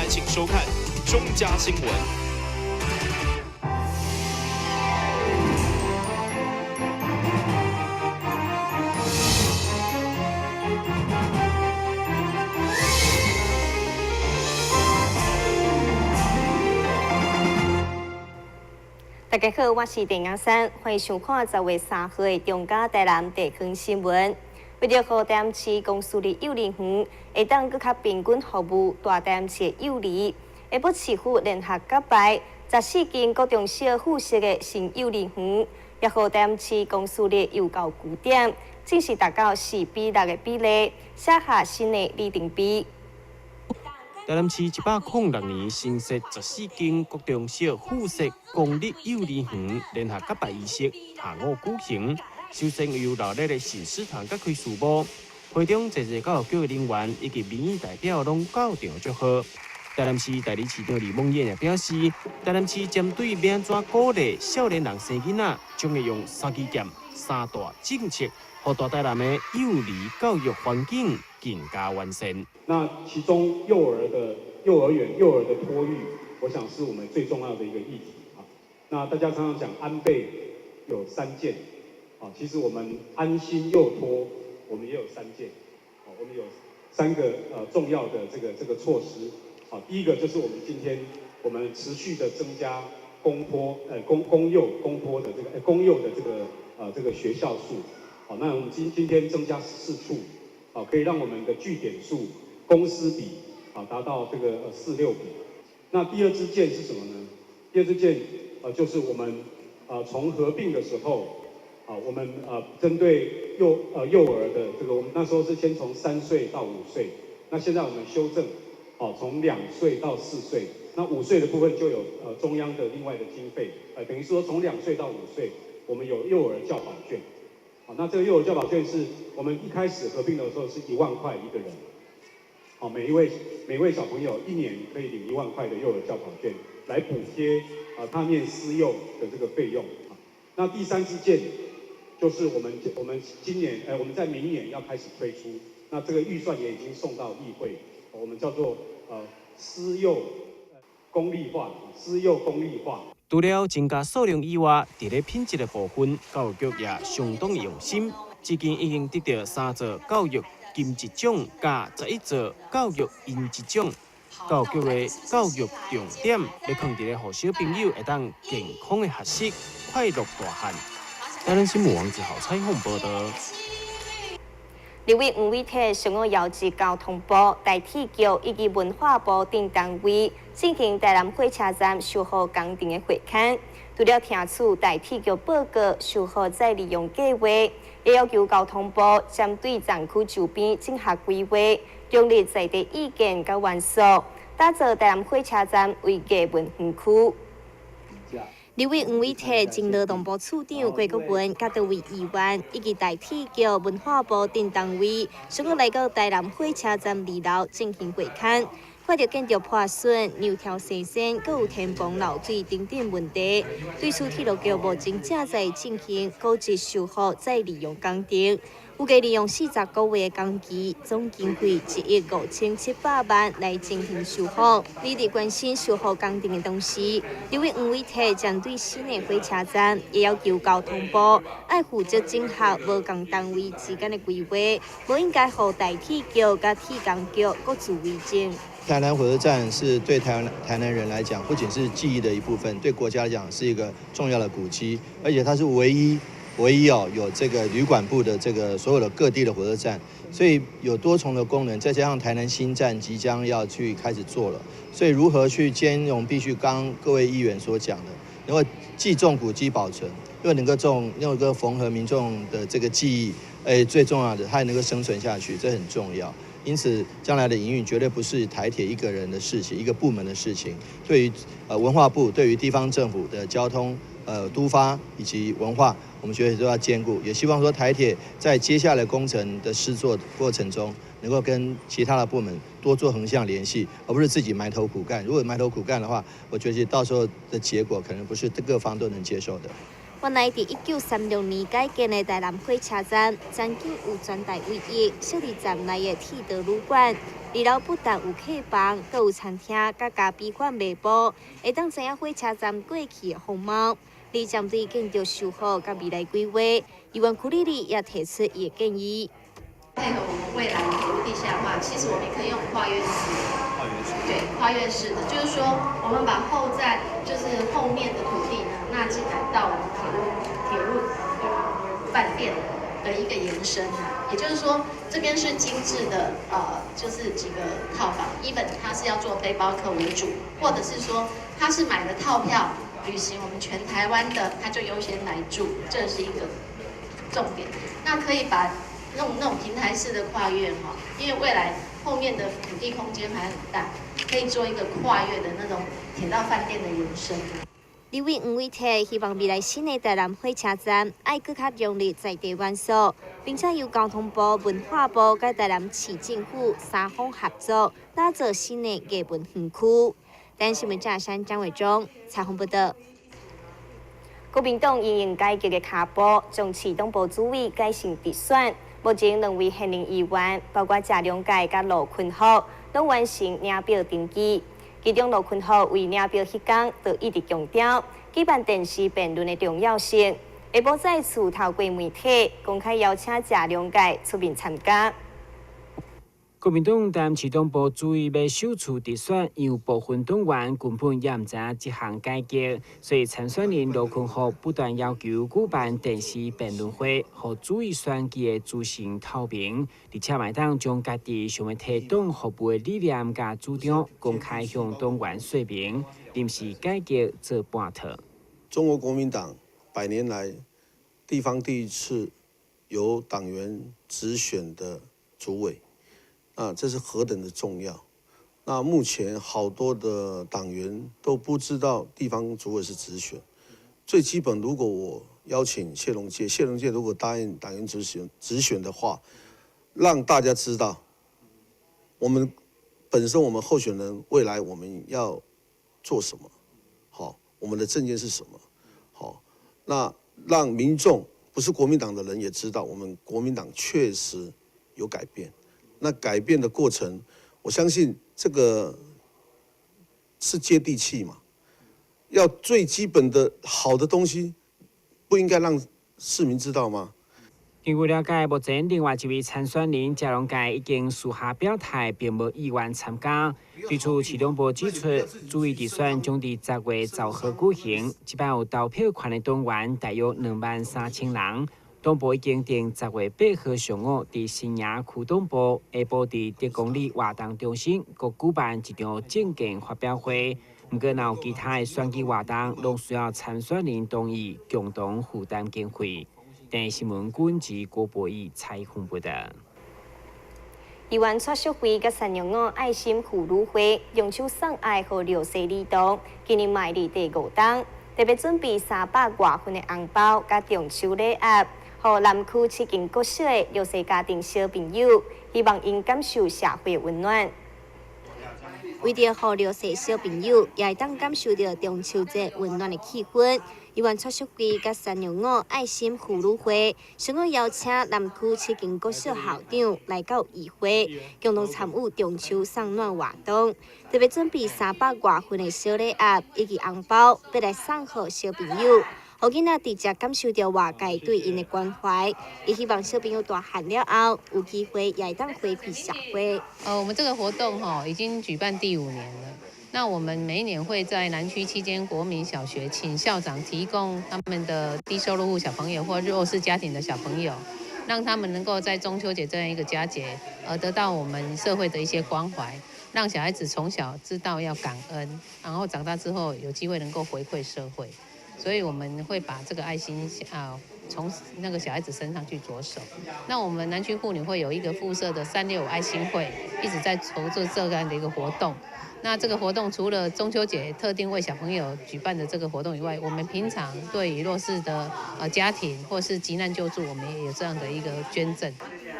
请收看中嘉新闻。大家好，我是陈阳山，欢迎收看10月3号的中嘉台南地方新闻。为了让台南市公司的幼儿园会当更较平均服务大台南市的幼儿，下晡市府联合甲办14间各中小附设的新幼儿园，也让台南市公司的幼教据点正式达到4:6的比例，写下新的里程碑。台南市106年新设14间各中小附设公立幼儿园联合甲办仪式下午举行，首先由热烈的新师团揭开序幕。会中侪侪教育局的人员以及民意代表拢到场祝贺。台南市代理市长李梦燕也表示，台南市针对要安怎鼓励少年人生囡仔，将会用3基建、3大政策，让大台南的幼儿教育环境更加完善。那其中幼儿的托育，我想是我们最重要的一个议题啊。那大家常常讲安备有3件啊，其实我们安心幼托，我们也有3件，我们有3个重要的这个措施啊。第一个就是我们今天持续的增加公幼的这个学校数，好，那我们今天增加14处，好，可以让我们的据点数公私比达到这个4:6比。那第二支箭是什么呢？第二支箭就是我们从合并的时候我们针对幼儿的这个，我们那时候是先从3岁到5岁，那现在我们修正从2岁到4岁，那5岁的部分就有中央的另外的经费，等于说从2岁到5岁，我们有幼儿教保券。好，那这个幼儿教保券是我们一开始合并的时候是1万块一个人。好，每一位小朋友1年可以领1万块的幼儿教保券，来补贴他念私幼的这个费用。那第3支箭就是我们今年我们在明年要开始推出，那这个预算也已经送到议会，我们叫做私幼公立化。除了增加数量以外，在咧品质的部分，教育局也相当用心，至今已经得到3座教育金质奖加11座教育银质奖。教育局的教育重点要放在让小朋友会当健康的学习、快乐大汉。台南新闻王志豪采访报道。立委黄伟哲上午邀集交通部、代体局以及文化部等单位进行台南火车站修复工程的会勘。除了听取代体局报告修复再利用计划，也要求交通部针对站区周边整合规划，中立在地意见和元素，打造台南火车站为艺文园区。立委黄伟哲经劳动部处长郭国文、甲多位议员以及代体局、文化部等单位，上午来到台南火车站2楼进行会勘，看到建筑破损、牛条生线，阁有天棚漏水等等问题。对此，铁路局目前正在进行高级修复再利用工程。预计利用40个月的工期，总经费1亿5700万来进行修复。你伫关心修复工程的同时，立委黄伟哲针对新的火车站，也要求交通部爱负责整合无共单位之间的规划，无应该让代体局甲体工局各自为政。台南火车站是对台南人来讲，不仅是记忆的一部分，对国家来讲是一个重要的古迹，而且它是唯一有这个旅馆部的这个所有的各地的火车站，所以有多重的功能，再加上台南新站即将要去开始做了，所以如何去兼容，必须刚各位议员所讲的，能够既重古迹保存，又能够缝合民众的这个记忆，最重要的它也能够生存下去，这很重要。因此，将来的营运绝对不是台铁一个人的事情，一个部门的事情。对于文化部，对于地方政府的交通、都发以及文化，我们觉得都要兼顾。也希望说台铁在接下来工程的施作过程中，能够跟其他的部门多做横向联系，而不是自己埋头苦干。如果埋头苦干的话，我觉得到时候的结果可能不是各方都能接受的。原来伫1936年改建的台南火车站，曾经有专台唯一设立站内的铁道旅馆。二楼不但有客房，阁有餐厅、甲咖啡馆卖报，会当知影火车站过去的风貌。二站对建筑修复甲未来规划，议员区里里也提出伊的建议。配合我们未来的铁路地下化，其实我们也可以用跨越式。对，跨越式的，就是说我们把后站，就是后面的土地呢纳进来到我们铁路饭店的一个延伸。也就是说，这边是精致的，就是几个套房，even它是要做背包客为主，或者是说它是买了套票旅行，我们全台湾的他就优先来住，这是一个重点。那可以把那种平台式的跨越哈，因为未来后面的土地空间还很大，可以做一个跨越的那种铁道饭店的延伸。李委黄伟提希望未来新的台南火车站爱更加融入在地元素，并且由交通部、文化部甲台南市政府三方合作，打造新的艺文园区。台新闻正山张伟忠采访报道。国民党营营改革的脚步，将市党部主委改成直选。目前2位现任议员，包括谢良介甲罗坤浩，拢完成领表登记。其中罗坤浩为领表迄天，就一直强调举办电视辩论的重要性，下晡再次透过媒体公开邀请谢良介出面参加。国民党担市党部主委要首次直选，因为部分党员根本也毋知影这项改革，所以参选人罗坤浩不断要求举办电视辩论会，互主委选举的执行透明，而且卖当将家己想要替党服务的理念甲主张公开向党员说明，临时改革做半套。中国国民党100年来地方第一次由党员直选的主委。这是何等的重要！那目前好多的党员都不知道地方主委是直选。最基本，如果我邀请谢龙介如果答应党员直选的话，让大家知道，我们候选人未来我们要做什么，好，我们的政见是什么，好，那让民众不是国民党的人也知道，我们国民党确实有改变。那改变的过程，我相信这个是接地气嘛。要最基本的好的东西，不应该让市民知道吗？据了解，目前另外一位参选人谢龙介已经私下表态，并无意愿参加。对此，市党部指出，主委直选将伫10月10号举行，即摆有投票权的党员大约23000人。党部已经定10月8号上午，伫新营区党部下晡伫德公里活动中心，各举办一场政见发表会。不过，若有其他的选举活动，拢需要参选人同意，共同负担经费。电新闻军及郭博义采访报道。议员蔡淑慧甲3娘子爱心妇女会用手送爱和6岁儿童，今年迈入第5档，特别准备300外份的红包甲中秋礼盒。予南区7间国小的6岁家庭小朋友，希望因感受社会温暖。为着予6岁小朋友也会当感受到中秋节温暖的气氛，议员蔡淑慧甲3娘子爱心妇女会想要邀请南区7间国小校长来到议会，共同参与中秋送暖活动，特别准备300外份的小礼盒以及红包，要来送予小朋友。互囡仔直接感受到外界对因的关怀，也希望小朋友大汉了后有机会也会当回馈社会。我们这个活动已经举办第5年了。那我们每一年会在南区7间国民小学，请校长提供他们的低收入户小朋友或弱势家庭的小朋友，让他们能够在中秋节这样一个佳节，得到我们社会的一些关怀，让小孩子从小知道要感恩，然后长大之后有机会能够回馈社会。所以我们会把这个爱心从那个小孩子身上去着手。那我们南区妇女会有一个附设的365爱心会，一直在筹做这样的一个活动。那这个活动除了中秋节特定为小朋友举办的这个活动以外，我们平常对于弱势的家庭或是急难救助，我们也有这样的一个捐赠。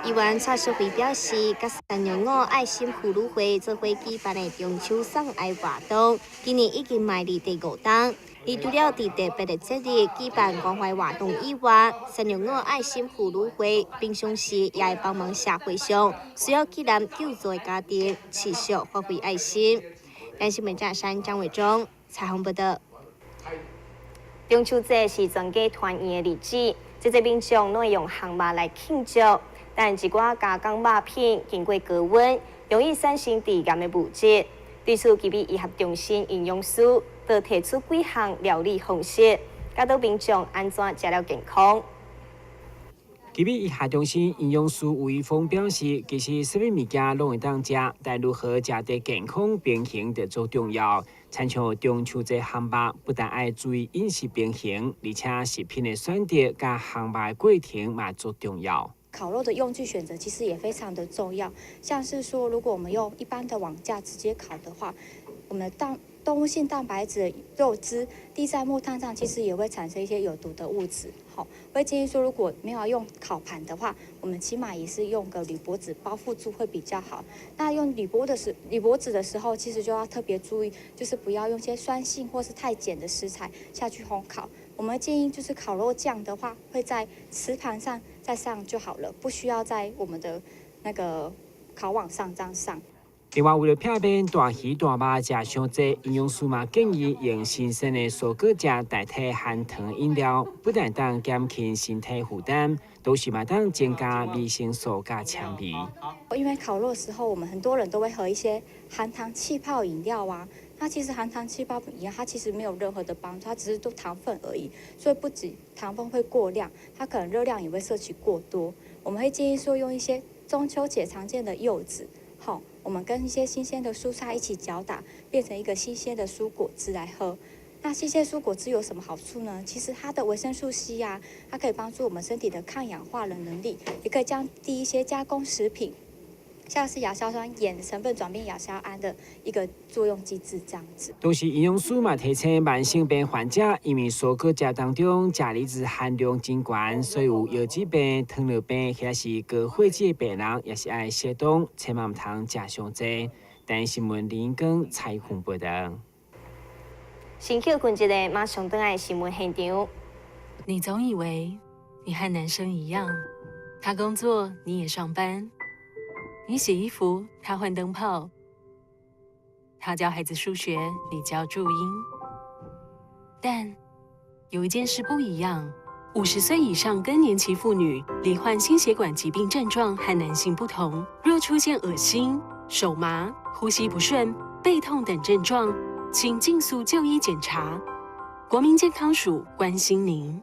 议员蔡淑慧表示，甲3娘子爱心妇女会做伙举办的中秋送爱活动，今年已经迈入第5档。而除了伫特别的节日举办关怀活动以外，善良我爱心妇女会平常时也会帮忙社会上需要济人救助的家庭，持续发挥爱心。但新闻架山张伟忠采访报道。中秋节是全家团圆的日子，这些民众拢会用烘肉来庆祝，但一寡加工肉品经过高温，容易产生致癌的物质。对此，吉米医学中心营养师就提出几项料理方式，教导民众安怎食了健康。吉米医学中心营养师吴一峰表示，其实什么物件拢会当食，但如何食得健康平衡就最重要。亲像中秋节烘肉，不但要注意饮食平衡，而且食品的选择加烘肉的过程嘛最重要。烤肉的用具选择其实也非常的重要，像是说，如果我们用一般的网架直接烤的话，我们的动物性蛋白质的肉汁滴在木炭上，其实也会产生一些有毒的物质。会建议说，如果没有要用烤盘的话，我们起码也是用个铝箔纸包覆住会比较好。那用铝箔纸的时候，其实就要特别注意，就是不要用一些酸性或是太碱的食材下去烘烤。我们建议就是烤肉酱的话，会在瓷盘上再上就好了，不需要在我们的那个烤网上这样上。另外，为了避免大鱼大肉食伤济，营养师嘛建议用新鲜的蔬果汁代替含糖饮料，不但当减轻身体负担，同时嘛当增加维生素加纤维。因为烤肉的时候，我们很多人都会喝一些含糖气泡饮料啊。那其实含糖气泡饮料，它其实没有任何的帮助，它只是都糖分而已。所以不止糖分会过量，它可能热量也会摄取过多。我们会建议说，用一些中秋节常见的柚子，我们跟一些新鲜的蔬菜一起搅打，变成一个新鲜的蔬果汁来喝。那新鲜蔬果汁有什么好处呢？其实它的维生素 C 啊，它可以帮助我们身体的抗氧化的能力，也可以降低一些加工食品，像是亚硝酸盐的成分转变亚硝胺的一个作用机制，这样子。同时，营养师嘛提醒慢性病患者，因为蔬果汁当中钾离子含量真高，所以有腰子病、糖尿病或者是高血脂的病人，也是爱适当，千万唔通食伤济。但新闻林根采访报道。新口困一个马上登来新闻现场。你总以为你和男生一样，他工作你也上班。你洗衣服，他换灯泡；他教孩子数学，你教注音。但有一件事不一样：50岁以上更年期妇女罹患心血管疾病症状和男性不同。若出现恶心、手麻、呼吸不顺、背痛等症状，请尽速就医检查。国民健康署关心您。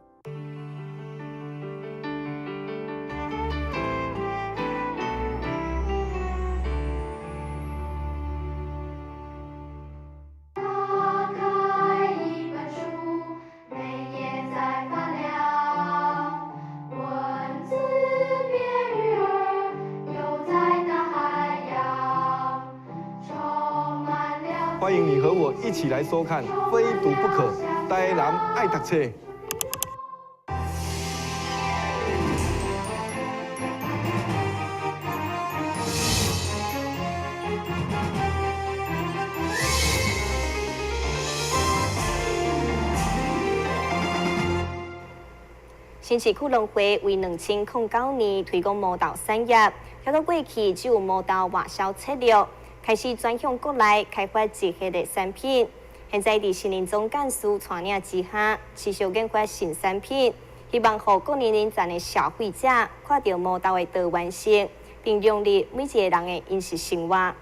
欢迎你和我一起来收看《非读不可》，台南爱读册。新市区农会为2009年推广毛豆产业，调到过去只有毛豆外销策略，开始转向国内开发结合的产品。现在伫新林总干事带领之下，持续研发新产品，希望让各年龄层的消费者看到毛豆的多元性，并融入每一个人的饮食生活。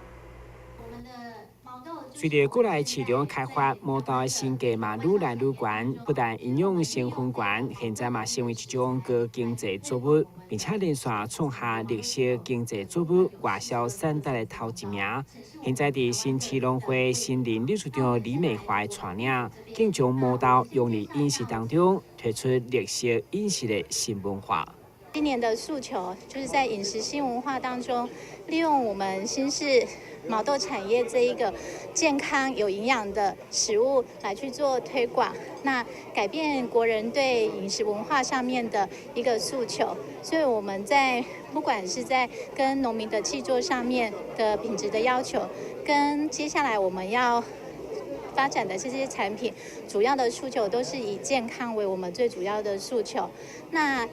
随着国内市场开发，毛豆的性价嘛愈来愈悬，不但营养成分悬，现在嘛成为一种高经济作物，并且连续创下绿色经济作物外销产值的头一名。现在伫新市农会新林理事长李美华带领，更将毛豆用入饮食当中，推出绿色饮食的新文化。今年的诉求就是在饮食新文化当中，利用我们新市毛豆产业这一个健康有营养的食物来去做推广，那改变国人对饮食文化上面的一个诉求。所以我们在不管是在跟农民的契作上面的品质的要求，跟接下来我们要发展的这些产品，主要的诉求都是以健康为我们最主要的诉求。那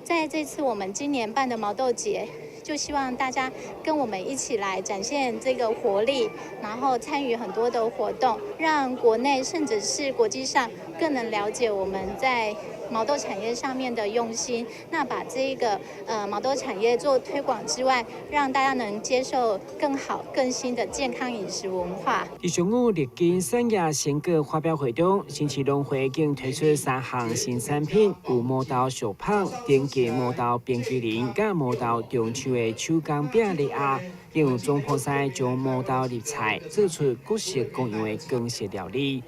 在这次我们今年办的毛豆节，就希望大家跟我们一起来展现这个活力，然后参与很多的活动，让国内甚至是国际上更能了解我们在毛豆产业上面的用心。那把这个毛豆产业做推广之外，让大家能接受更好、更新的健康饮食文化。伫上午日经产业成果发表会中，新市农会竟推出3项新产品，有毛豆小胖、顶级毛豆冰淇淋、甲毛豆中秋的手工饼礼盒，并有总铺师将毛豆入菜，做出各式各样的港式料理。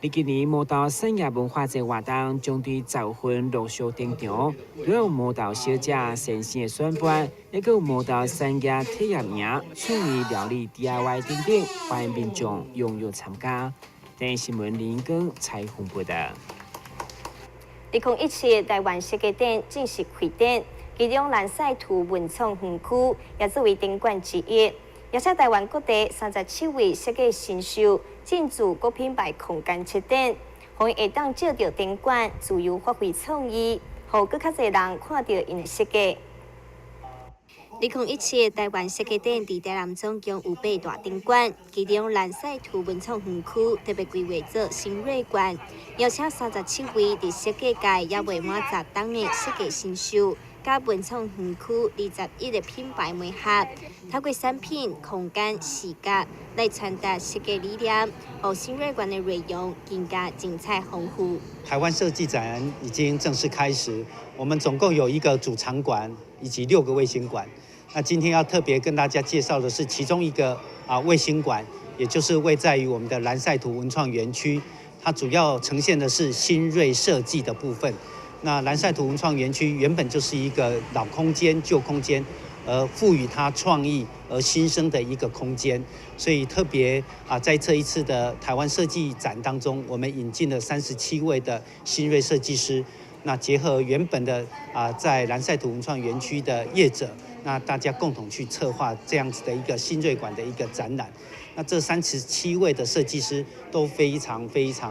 伫今年毛豆产业文化节活动将伫10分陆续登场，除有毛豆小姐先生的选拔，也有毛豆产业体验营、创意料理 DIY 等等，欢迎民众踊跃参加。第一新闻林根采访报道。2017台湾设计展正式开展，其中蓝晒图文创园区也作为展馆之一。邀请台湾各地37位设计新手进驻各品牌空间设展，让因会当借着展馆自由发挥创意，让更较侪人看到因的设计。2017台湾设计展伫台南总共有8大展馆，其中蓝晒图文创园区特别规划做新锐馆，邀请37位伫设计界也未满10档的设计新手。甲文创园区21个品牌媒合，透过产品、空间、视觉来传达设计理念，让新锐馆的内容更加精彩丰富。台湾设计展已经正式开始，我们总共有1个主场馆以及6个卫星馆。那今天要特别跟大家介绍的是其中一个卫星馆，也就是位在于我们的蓝晒图文创园区，它主要呈现的是新锐设计的部分。那蓝晒图文创园区原本就是一个老空间、旧空间，赋予它创意而新生的一个空间，所以特别在这一次的台湾设计展当中，我们引进了37位的新锐设计师，那结合原本的在蓝晒图文创园区的业者，那大家共同去策划这样子的一个新锐馆的一个展览。那这37位的设计师都非常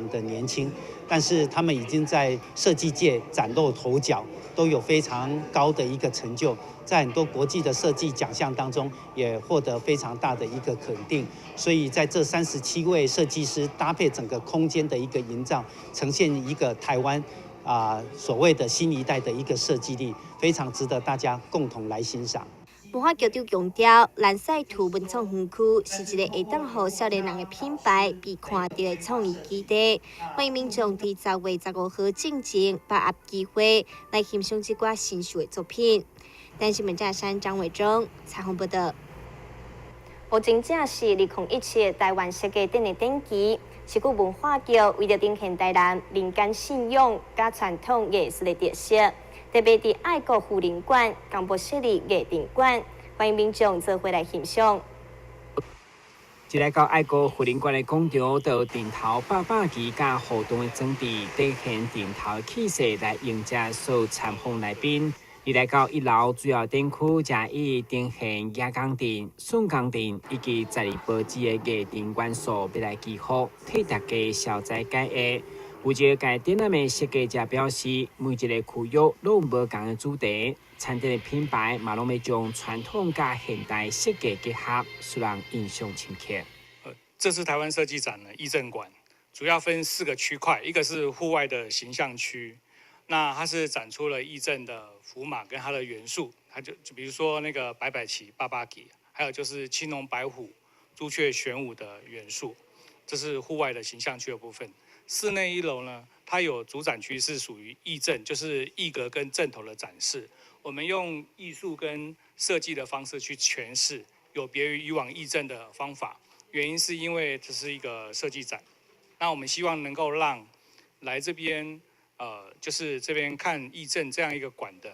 的年轻，但是他们已经在设计界崭露头角，都有非常高的一个成就，在很多国际的设计奖项当中也获得非常大的一个肯定。所以在这37位设计师搭配整个空间的一个营造，呈现一个台湾所谓的新一代的一个设计力，非常值得大家共同来欣赏。文化局长强调，蓝晒图文创园区是一个会当予少年人的品牌被看到的创意基地，欢迎民众伫10月15号进前把握机会来欣赏这挂新秀的作品。但新闻站山张伟忠采访报道。无真正是2017台湾设计展的展期，是据文化局为了呈现台南民间信仰甲传统艺术的特色。特别伫爱国妇人馆、江博设立艺展馆，欢迎民众做回来欣赏。一来到爱国妇人馆的广场，就顶头800旗甲互动的装置，展现顶头的气势来迎接所有参访来宾。二来到1楼主要展区，则以展现亚钢电、顺钢电以及12报纸的艺展元素要来记录，替大家消灾解厄。负责该展览的设计者表示，每一个区域都有不同的主题，参展的品牌嘛拢要将传统甲现代设计结合，使人印象深刻。这次台湾设计展呢，艺政馆主要分4个区块，一个是户外的形象区，那它是展出了艺政的符码跟它的元素，它就比如说那个百旗、800旗，还有就是青龙白虎、朱雀玄武的元素，这是户外的形象区的部分。室内1楼呢，它有主展区是属于艺阵，就是艺格跟阵头的展示。我们用艺术跟设计的方式去诠释，有别于以往艺阵的方法。原因是因为这是一个设计展，那我们希望能够让来这边，就是这边看艺阵这样一个馆的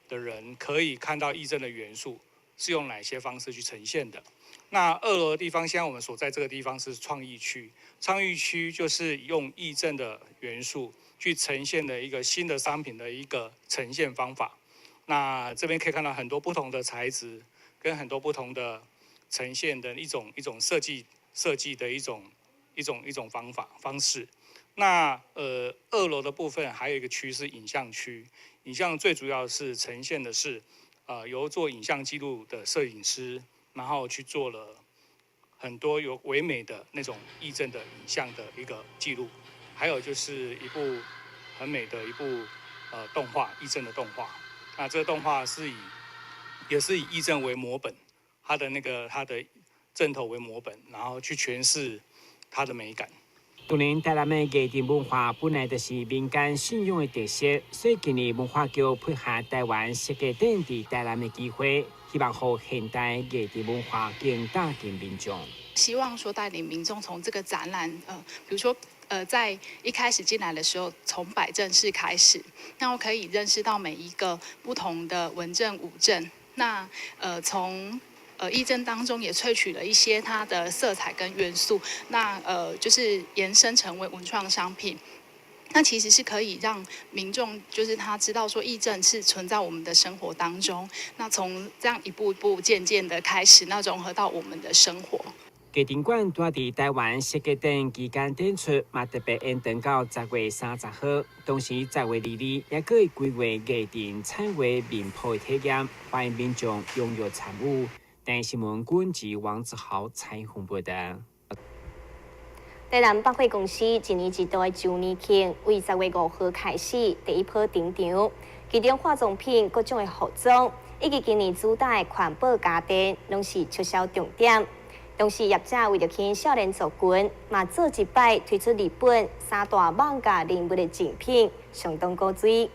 人，可以看到艺阵的元素是用哪些方式去呈现的。那2楼的地方，现在我们所在这个地方是创意区，创意区就是用艺阵的元素去呈现的一个新的商品的一个呈现方法。那这边可以看到很多不同的材质，跟很多不同的呈现的一种设计设计的一种方式。那2楼的部分还有一个区是影像区，影像最主要是呈现的是由做影像记录的摄影师，然后去做了很多有唯美的那种议政的影像的一个记录，还有就是一部很美的一部动画，议政的动画。那这个动画也是以议政为模本，它的阵头为模本，然后去诠释它的美感。当年台南的艺术文化本来就是民间信仰的特色，所以今年文化局配合台湾设计展伫台南的机会，希望让现代艺术文化更打进民众。希望说带领民众从这个展览，比如说在一开始进来的时候，从摆正式开始，那我可以认识到每一个不同的文正武正。那从议政当中也萃取了一些它的色彩跟元素，那就是延伸成为文创商品。那其实是可以让民众就是他知道说议政是存在我们的生活当中，那从这样一步一步渐渐的开始，那融合到我们的生活。艺展馆在伫台湾设计展期间展出，嘛特别延长到10月30号。同时10月2日也可以规划艺展彩绘面谱的体验，欢迎民众踊跃参与。台新闻管及王志豪采访报道。台南百货公司一年一度的周年庆为10月5号开始第一波登场，其中化妆品各种的服装，以及今年主打的环保家电，拢是促销重点。同时，业者为了吸引少年族群，嘛做一摆推出日本3大网价人物的竞品，相当高水。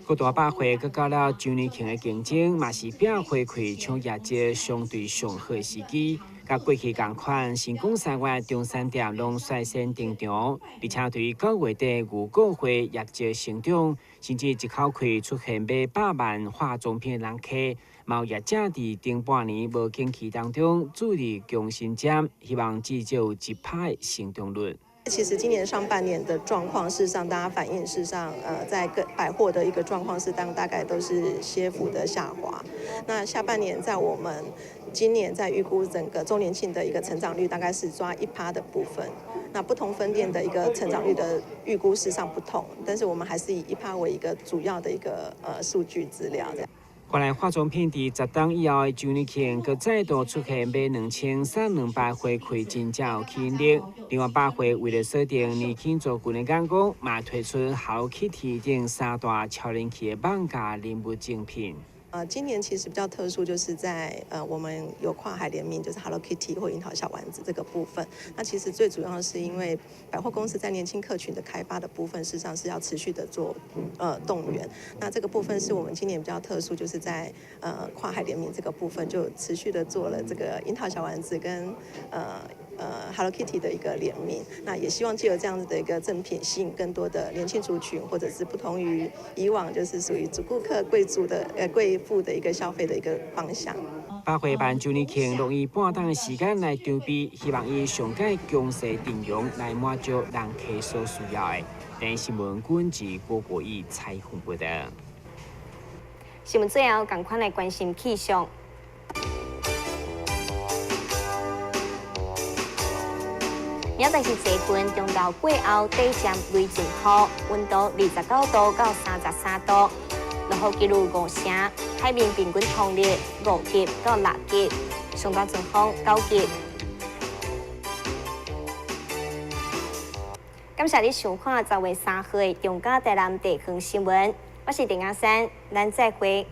各大百货佮到了周年庆的竞争，嘛是拼回馈抢业绩相对上好的时机。甲过去同款，成功3月中山店拢率先登场，而且对于9月底预购会业绩成长，甚至一口气出现买100万化妆品的人客。贸易者伫顶半年无景气当中，注力强心针，希望至少有1%的成长率。其实今年上半年的状况，事实上大家反映，事实上在各百货的一个状况是大概都是些幅的下滑。那下半年在我们今年在预估整个周年庆的一个成长率，大概是抓1%的部分。那不同分店的一个成长率的预估事实上不同，但是我们还是以1%为一个主要的一个数据资料这样。看来化妆品伫10档以后的周年庆，佮再度出现买2000、300回馈，真正有吸引力。另外，百货为了锁定年轻族群的眼光，嘛推出 Hello Kitty 等3大超人气的网价人物竞品。今年其实比较特殊，就是在我们有跨海联名，就是 Hello Kitty 或樱桃小丸子这个部分。那其实最主要的是因为百货公司在年轻客群的开发的部分，事实上是要持续的做动员。那这个部分是我们今年比较特殊，就是在跨海联名这个部分，就持续的做了这个樱桃小丸子跟Hello Kitty 的一个联名。那也希望藉由这样子的一个赠品，吸引更多的年轻族群，或者是不同于以往就是属于主顾客、贵族的贵妇的一个消费的一个方向。百货办周年庆用以半档的时间来筹备，希望以上届强势阵容来满足人客所需要的。台新闻管及郭国义采访报道。新闻最后，赶快来关心气象。明仔是西群中昼过后，底渐雷阵雨，温度29度到33度，落雨记录5成，海面平均风力5级到6级，上大阵风9级。感谢你收看10月3号的中嘉台南地方新闻，我是丁阿珊，咱再会。